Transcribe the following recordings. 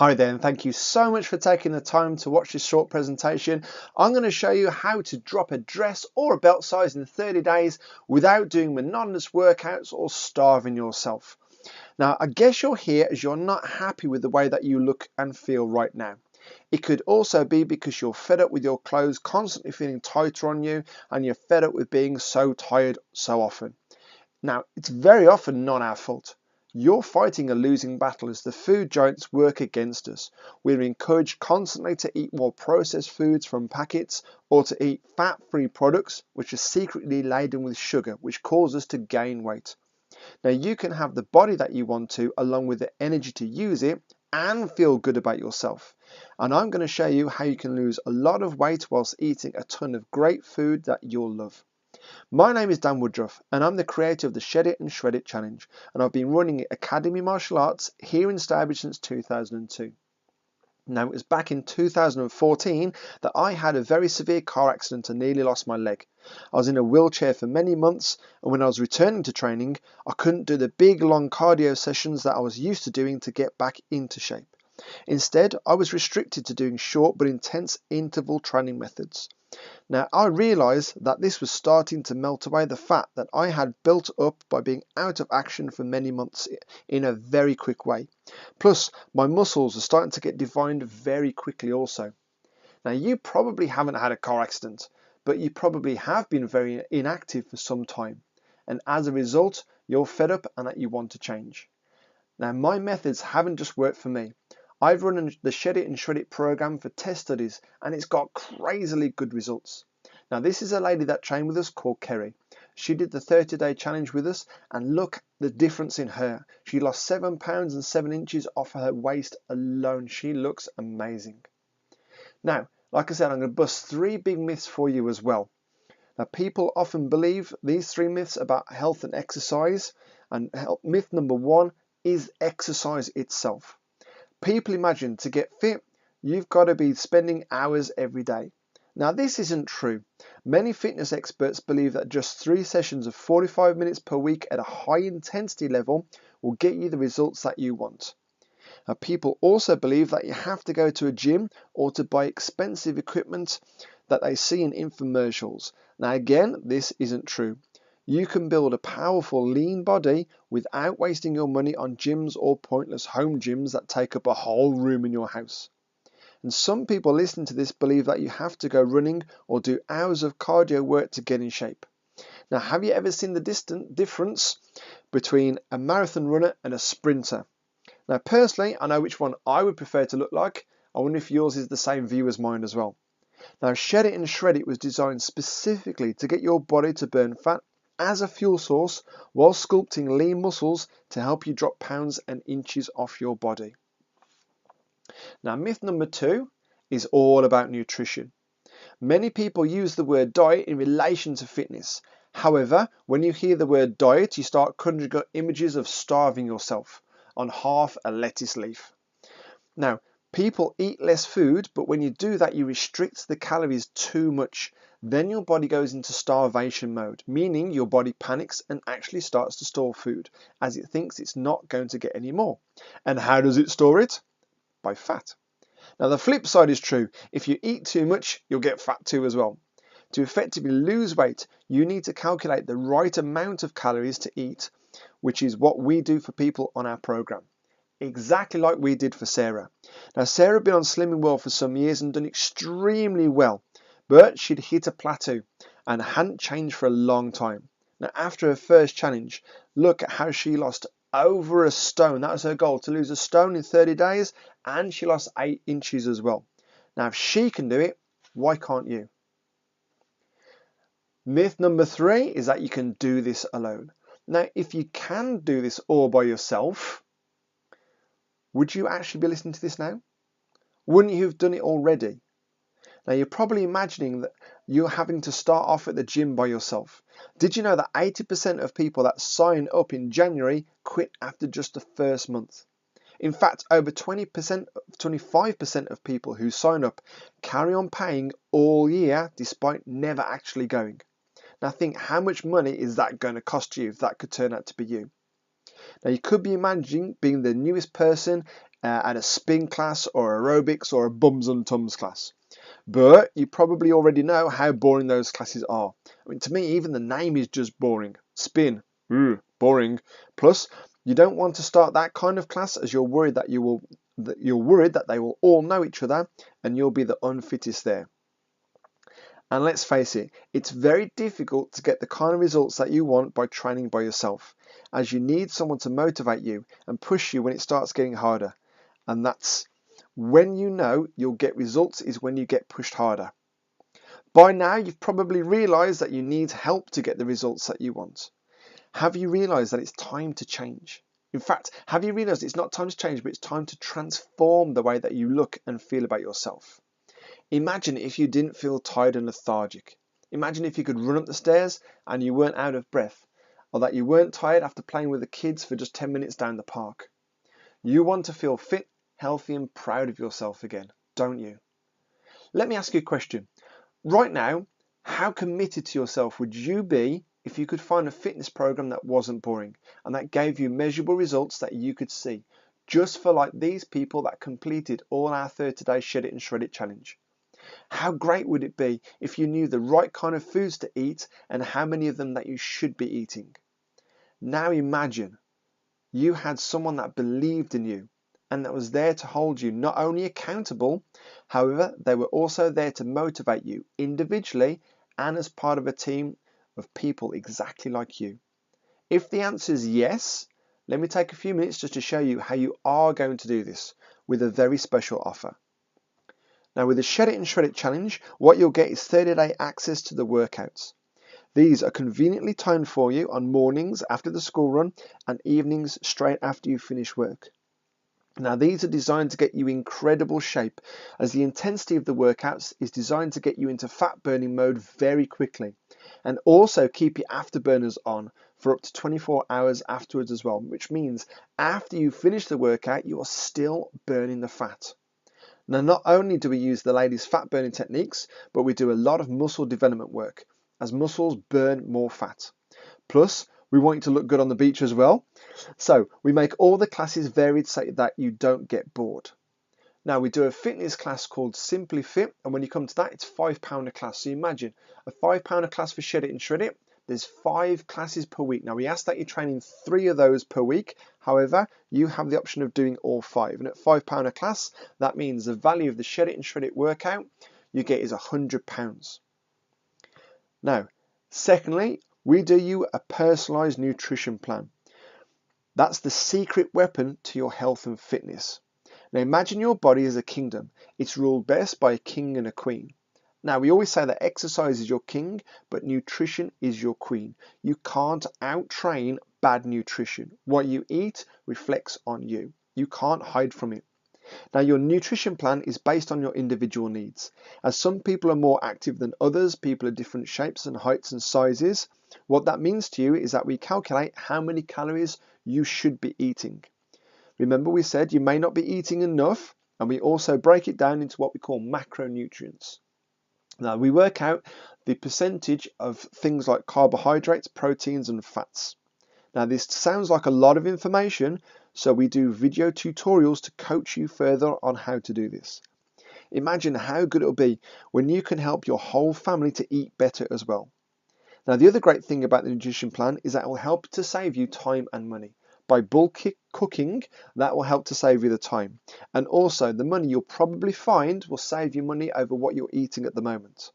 Hi there, and thank you so much for taking the time to watch this short presentation. I'm going to show you how to drop a dress or a belt size in 30 days without doing monotonous workouts or starving yourself. Now, I guess you're here as you're not happy with the way that you look and feel right now. It could also be because you're fed up with your clothes constantly feeling tighter on you and you're fed up with being so tired so often. Now, it's very often not our fault. You're fighting a losing battle as the food giants work against us. We're encouraged constantly to eat more processed foods from packets or to eat fat-free products which are secretly laden with sugar, which cause us to gain weight. Now, you can have the body that you want to, along with the energy to use it and feel good about yourself. And I'm going to show you how you can lose a lot of weight whilst eating a ton of great food that you'll love. My name is Dan Woodruff and I'm the creator of the Shed It and Shred It Challenge, and I've been running Academy Martial Arts here in Stourbridge since 2002. Now, it was back in 2014 that I had a very severe car accident and nearly lost my leg. I was in a wheelchair for many months, and when I was returning to training, I couldn't do the big long cardio sessions that I was used to doing to get back into shape. Instead, I was restricted to doing short but intense interval training methods. Now, I realised that this was starting to melt away the fat that I had built up by being out of action for many months in a very quick way. Plus, my muscles are starting to get defined very quickly also. Now, you probably haven't had a car accident, but you probably have been very inactive for some time. And as a result, you're fed up and that you want to change. Now, my methods haven't just worked for me. I've run the Shed It and Shred It program for test studies and it's got crazily good results. Now, this is a lady that trained with us called Kerry. She did the 30-day challenge with us and look the difference in her. She lost 7 pounds and 7 inches off her waist alone. She looks amazing. Now, like I said, I'm going to bust 3 big myths for you as well. Now, people often believe these 3 myths about health and exercise, and myth number 1 is exercise itself. People imagine to get fit, you've got to be spending hours every day. Now, this isn't true. Many fitness experts believe that just 3 sessions of 45 minutes per week at a high intensity level will get you the results that you want. Now, people also believe that you have to go to a gym or to buy expensive equipment that they see in infomercials. Now, again, this isn't true. You can build a powerful lean body without wasting your money on gyms or pointless home gyms that take up a whole room in your house. And some people listening to this believe that you have to go running or do hours of cardio work to get in shape. Now, have you ever seen the difference between a marathon runner and a sprinter? Now, personally, I know which one I would prefer to look like. I wonder if yours is the same view as mine as well. Now, Shed It and Shred It was designed specifically to get your body to burn fat as a fuel source while sculpting lean muscles to help you drop pounds and inches off your body. Now, myth number 2 is all about nutrition. Many people use the word diet in relation to fitness. However, when you hear the word diet, you start conjuring up images of starving yourself on half a lettuce leaf. Now, people eat less food, but when you do that, you restrict the calories too much. Then your body goes into starvation mode, meaning your body panics and actually starts to store food as it thinks it's not going to get any more. And how does it store it? By fat. Now, the flip side is true. If you eat too much, you'll get fat too as well. To effectively lose weight, you need to calculate the right amount of calories to eat, which is what we do for people on our program. Exactly like we did for Sarah. Now, Sarah had been on Slimming World for some years and done extremely well, but she'd hit a plateau and hadn't changed for a long time. Now, after her first challenge, look at how she lost over a stone. That was her goal, to lose a stone in 30 days, and she lost 8 inches as well. Now, if she can do it, why can't you? Myth number 3 is that you can do this alone. Now, if you can do this all by yourself, would you actually be listening to this now? Wouldn't you have done it already? Now, you're probably imagining that you're having to start off at the gym by yourself. Did you know that 80% of people that sign up in January quit after just the first month? In fact, over 25% of people who sign up carry on paying all year despite never actually going. Now, think how much money is that going to cost you if that could turn out to be you? Now you could be imagining being the newest person at a spin class or aerobics or a bums and tums class. But you probably already know how boring those classes are. I mean, to me, even the name is just boring. Spin, boring. Plus, you don't want to start that kind of class as you're worried that they will all know each other and you'll be the unfittest there. And let's face it, it's very difficult to get the kind of results that you want by training by yourself, as you need someone to motivate you and push you when it starts getting harder. And that's when you know you'll get results is when you get pushed harder. By now, you've probably realized that you need help to get the results that you want. Have you realized that it's time to change? In fact, have you realized it's not time to change, but it's time to transform the way that you look and feel about yourself? Imagine if you didn't feel tired and lethargic. Imagine if you could run up the stairs and you weren't out of breath, or that you weren't tired after playing with the kids for just 10 minutes down the park. You want to feel fit, healthy and proud of yourself again, don't you? Let me ask you a question. Right now, how committed to yourself would you be if you could find a fitness program that wasn't boring and that gave you measurable results that you could see, just for like these people that completed all our 30-day Shed It and Shred It challenge? How great would it be if you knew the right kind of foods to eat and how many of them that you should be eating? Now imagine you had someone that believed in you and that was there to hold you not only accountable, however, they were also there to motivate you individually and as part of a team of people exactly like you. If the answer is yes, let me take a few minutes just to show you how you are going to do this with a very special offer. Now with the Shed It and Shred It challenge, what you'll get is 30-day access to the workouts. These are conveniently timed for you on mornings after the school run and evenings straight after you finish work. Now these are designed to get you in incredible shape, as the intensity of the workouts is designed to get you into fat burning mode very quickly and also keep your afterburners on for up to 24 hours afterwards as well, which means after you finish the workout you are still burning the fat. Now not only do we use the ladies' fat burning techniques, but we do a lot of muscle development work as muscles burn more fat. Plus, we want you to look good on the beach as well. So we make all the classes varied so that you don't get bored. Now we do a fitness class called Simply Fit, and when you come to that, it's £5 a class. So imagine a £5 a class for Shed It and Shred It. There's 5 classes per week. Now we ask that you're training 3 of those per week. However, you have the option of doing all 5. And at £5 a class, that means the value of the Shed It and Shred It workout you get is £100. Now, secondly, we do you a personalised nutrition plan. That's the secret weapon to your health and fitness. Now imagine your body as a kingdom. It's ruled best by a king and a queen. Now we always say that exercise is your king, but nutrition is your queen. You can't out-train bad nutrition. What you eat reflects on you. You can't hide from it. Now your nutrition plan is based on your individual needs. As some people are more active than others, people are different shapes and heights and sizes. What that means to you is that we calculate how many calories you should be eating. Remember we said you may not be eating enough, and we also break it down into what we call macronutrients. Now we work out the percentage of things like carbohydrates, proteins and fats. Now this sounds like a lot of information, so we do video tutorials to coach you further on how to do this. Imagine how good it'll be when you can help your whole family to eat better as well. Now the other great thing about the nutrition plan is that it will help to save you time and money. By bulk cooking, that will help to save you the time. And also the money you'll probably find will save you money over what you're eating at the moment.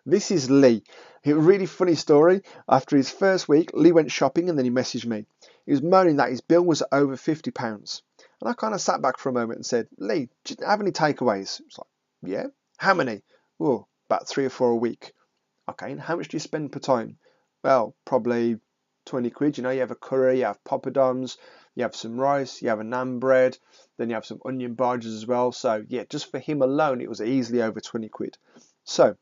This is Lee. A really funny story. After his first week, Lee went shopping and then he messaged me. He was moaning that his bill was over £50. And I kind of sat back for a moment and said, Lee, do you have any takeaways? He was like, yeah. How many? Oh, about 3 or 4 a week. Okay, and how much do you spend per time? Well, probably 20 quid. You know, you have a curry, you have poppadoms, you have some rice, you have a naan bread, then you have some onion bhajis as well. So yeah, just for him alone, it was easily over 20 quid. So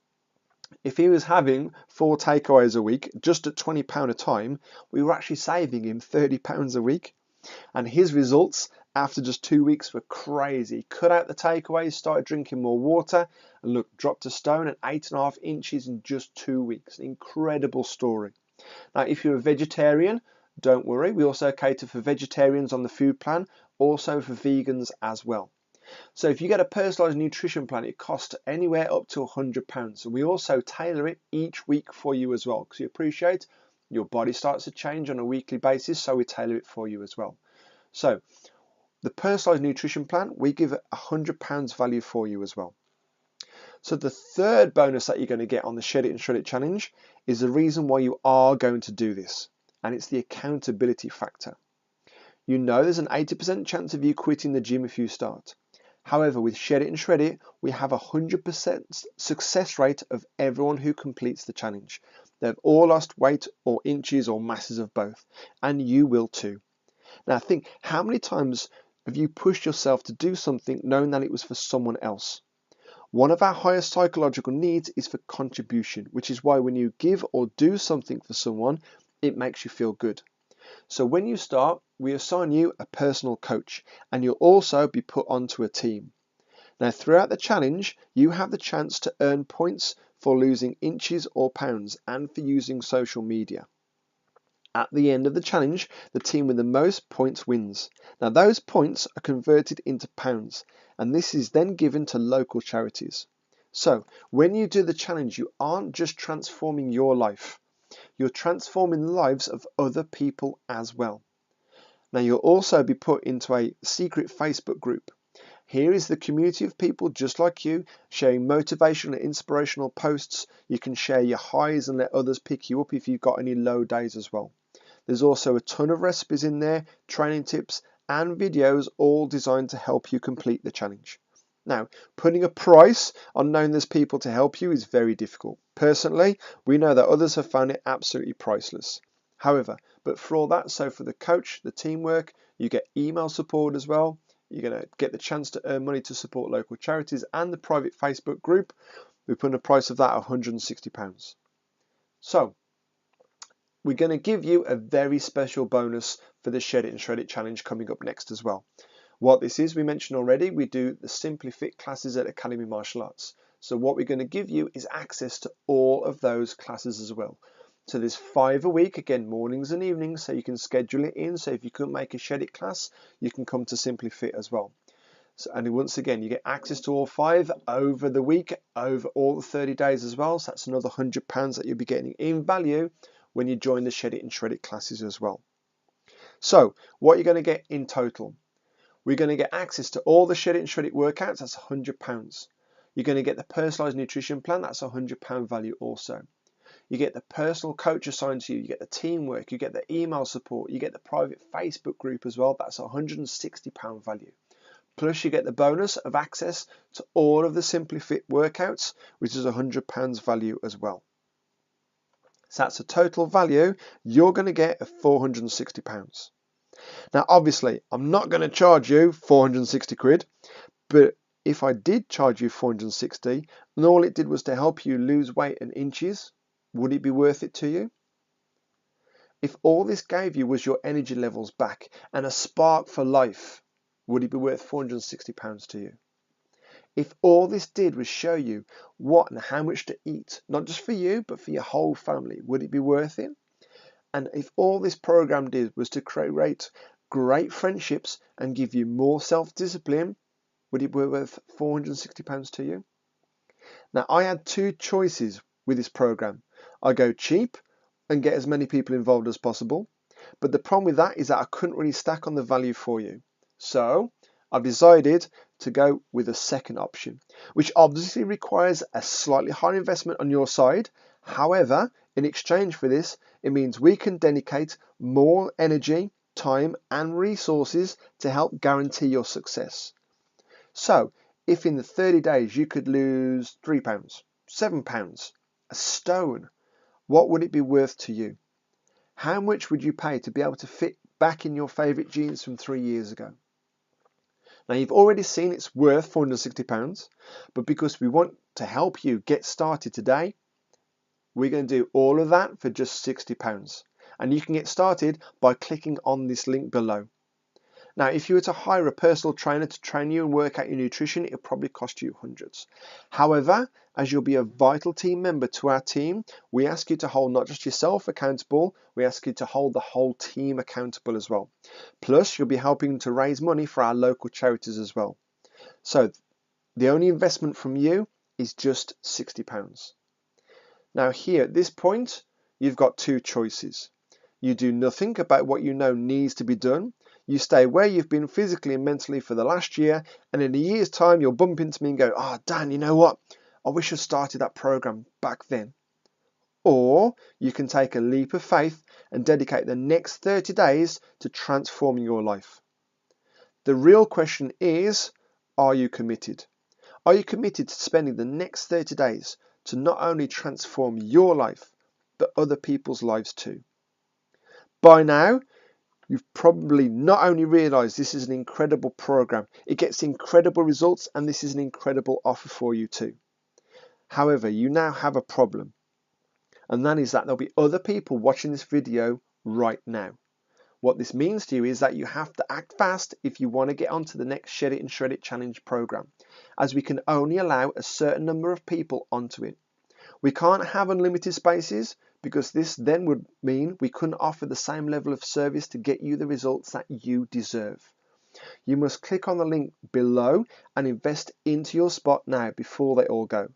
if he was having 4 takeaways a week, just at £20 a time, we were actually saving him £30 a week. And his results after just 2 weeks were crazy. Cut out the takeaways, started drinking more water, and look, dropped a stone and 8.5 inches in just 2 weeks. Incredible story. Now, if you're a vegetarian, Don't worry, we also cater for vegetarians on the food plan, also for vegans as well. So if you get a personalised nutrition plan, it costs anywhere up to £100. And we also tailor it each week for you as well, because you appreciate your body starts to change on a weekly basis, so we tailor it for you as well. So the personalised nutrition plan, we give £100 value for you as well. So the third bonus that you're going to get on the Shed It and Shred It challenge is the reason why you are going to do this, and it's the accountability factor. You know there's an 80% chance of you quitting the gym if you start. However, with Shed It and Shred It, we have a 100% success rate of everyone who completes the challenge. They've all lost weight or inches or masses of both, and you will too. Now think, how many times have you pushed yourself to do something knowing that it was for someone else? One of our highest psychological needs is for contribution, which is why when you give or do something for someone, it makes you feel good. So when you start, we assign you a personal coach, and you'll also be put onto a team. Now throughout the challenge, you have the chance to earn points for losing inches or pounds and for using social media. At the end of the challenge, the team with the most points wins. Now those points are converted into pounds, and this is then given to local charities. So when you do the challenge, you aren't just transforming your life, you're transforming the lives of other people as well. Now you'll also be put into a secret Facebook group. Here is the community of people just like you, sharing motivational and inspirational posts. You can share your highs and let others pick you up if you've got any low days as well. There's also a ton of recipes in there, training tips and videos, all designed to help you complete the challenge. Now, putting a price on knowing there's people to help you is very difficult. Personally, we know that others have found it absolutely priceless. However, but for all that, so for the coach, the teamwork, you get email support as well. You're going to get the chance to earn money to support local charities and the private Facebook group. We put a price of that at £160. So, we're going to give you a very special bonus for the Shed It and Shred It challenge coming up next as well. What this is, we mentioned already, we do the Simply Fit classes at Academy Martial Arts. So what we're going to give you is access to all of those classes as well. So there's 5 a week, again, mornings and evenings, so you can schedule it in. So if you couldn't make a Shed It class, you can come to Simply Fit as well. So, and once again, you get access to all 5 over the week, over all the 30 days as well. So that's another £100 that you'll be getting in value when you join the Shed It and Shred It classes as well. So what you're going to get in total, we're going to get access to all the Shed It and Shred It workouts, that's £100. You're going to get the personalised nutrition plan, that's £100 value also. You get the personal coach assigned to you, you get the teamwork, you get the email support, you get the private Facebook group as well, that's £160 value. Plus you get the bonus of access to all of the Simply Fit workouts, which is £100 value as well. So that's a total value you're going to get of £460. Now obviously I'm not going to charge you 460 quid, but if I did charge you 460 and all it did was to help you lose weight and inches, would it be worth it to you? If all this gave you was your energy levels back and a spark for life, would it be worth £460 to you? If all this did was show you what and how much to eat, not just for you, but for your whole family, would it be worth it? And if all this program did was to create great friendships and give you more self-discipline, would it be worth £460 to you? Now, I had 2 choices with this program. I go cheap and get as many people involved as possible. But the problem with that is that I couldn't really stack on the value for you. So I've decided to go with a second option, which obviously requires a slightly higher investment on your side. However, in exchange for this, it means we can dedicate more energy, time and resources to help guarantee your success. So if in the 30 days you could lose £3, £7, a stone, what would it be worth to you? How much would you pay to be able to fit back in your favourite jeans from 3 years ago? Now you've already seen it's worth £460, but because we want to help you get started today, we're going to do all of that for just £60. And you can get started by clicking on this link below. Now, if you were to hire a personal trainer to train you and work out your nutrition, it'll probably cost you hundreds. However, as you'll be a vital team member to our team, we ask you to hold not just yourself accountable, we ask you to hold the whole team accountable as well. Plus, you'll be helping to raise money for our local charities as well. So the only investment from you is just £60. Now here at this point, you've got two choices. You do nothing about what you know needs to be done. You stay where you've been physically and mentally for the last year, and in a year's time you'll bump into me and go, "Oh, Dan, you know what? I wish I started that program back then." Or you can take a leap of faith and dedicate the next 30 days to transforming your life. The real question is, are you committed? Are you committed to spending the next 30 days to not only transform your life, but other people's lives too? By now, you've probably not only realised this is an incredible program, it gets incredible results, and this is an incredible offer for you too. However, you now have a problem, and that is that there'll be other people watching this video right now. What this means to you is that you have to act fast if you want to get onto the next Shed It and Shred It challenge program, as we can only allow a certain number of people onto it. We can't have unlimited spaces, because this then would mean we couldn't offer the same level of service to get you the results that you deserve. You must click on the link below and invest into your spot now before they all go.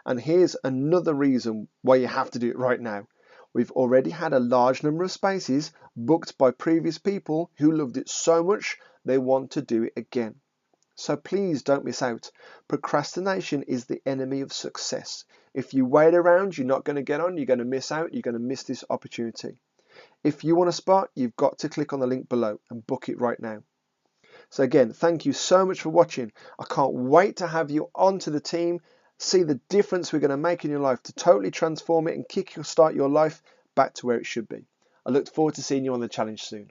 And here's another reason why you have to do it right now. We've already had a large number of spaces booked by previous people who loved it so much they want to do it again. So please don't miss out. Procrastination is the enemy of success. If you wait around, you're not going to get on, you're going to miss out, you're going to miss this opportunity. If you want a spot, you've got to click on the link below and book it right now. So again, thank you so much for watching. I can't wait to have you onto the team, see the difference we're going to make in your life to totally transform it and kickstart your life back to where it should be. I look forward to seeing you on the challenge soon.